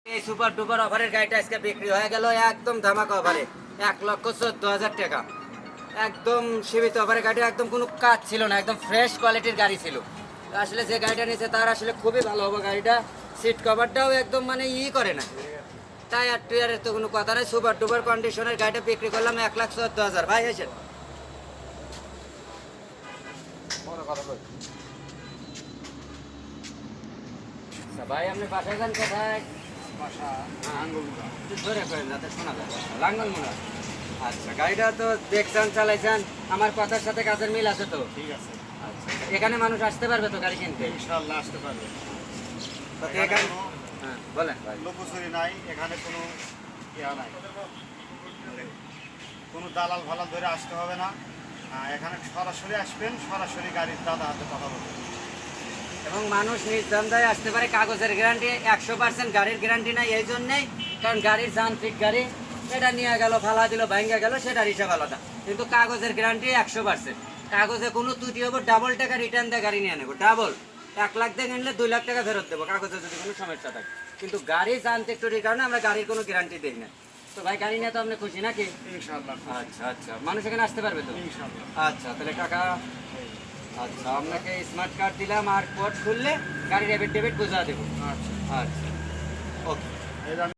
এই super duper অফারের গাড়িটা আজকে বিক্রি হয়ে গেল একদম ধামাকা অফারে 1,14,000 টাকা। একদম সীমিত অফারের গাড়িটা, একদম কোনো কাজ ছিল না, একদম ফ্রেশ কোয়ালিটির গাড়ি ছিল। আসলে যে গাড়িটা নিয়েছে তার আসলে খুবই ভালো হবে গাড়িটা। সিট কভারটাও একদম মানে করে না, টায়ার টুয়ারের তো কোনো কথা নেই। সুপার ডুপার কন্ডিশনের গাড়িটা বিক্রি করলাম 1,14,000। ভাই এসে ভাই আপনি বাসায় যান কোথায়? ধরে করেন যাতে শোনা যায়। লাঙ্গলমোড়া। আচ্ছা, গাড়িটা তো দেখছেন, চালাইছেন, আমার কথার সাথে কাজের মিল আছে তো? ঠিক আছে। আচ্ছা, এখানে মানুষ আসতে পারবে তো গাড়ি কিনতে? ইনশাআল্লাহ আসতে পারবে। তো এখানে হ্যাঁ বলেন ভাই। লোকচুরি নাই, এখানে কোনো ইয়া নাই, কোনো দালাল ফালাল ধরে আসতে হবে না। এখানে সরাসরি আসবেন, সরাসরি গাড়ির দাদা হাতে কথা বলবেন। এবং মানুষ নির্দ্বন্দ্বে আসতে পারে। কাগজের গ্যারান্টি 100%, গাড়ির গ্যারান্টি নাই এই জন্যেই কারণ গাড়ির যান্ত্রিক গাড়ি, এটা নিয়ে গেল ফালা দিল ভাঙ্গা গেল, সেটার হিসাব আলাদা। কিন্তু কাগজের গ্যারান্টি 100%। কাগজে কোনো ত্রুটি হবো, ডাবল টাকা রিটার্ন দিয়ে গাড়ি নিয়ে নেবো। ডাবল 1 লাখ দিয়ে কিনলে 2 লাখ টাকা ফেরত দেবো কাগজে যদি কোনো সমস্যা থাকে। কিন্তু গাড়ি যান্ত্রিক ত্রুটির কারণে আমরা গাড়ির কোনো গ্যারান্টি দিই না। তো ভাই গাড়ি নিয়ে তো আপনি খুশি নাকি? ইনশাআল্লাহ। আচ্ছা আচ্ছা, মানুষ এখানে আসতে পারবে তো? ইনশাআল্লাহ। আচ্ছা তাহলে টাকা, আচ্ছা আপনাকে স্মার্ট কার্ড দিলাম, আর কোড খুললে গাড়ির ডেবিট বুঝা দেবো। আচ্ছা আচ্ছা ওকে। এই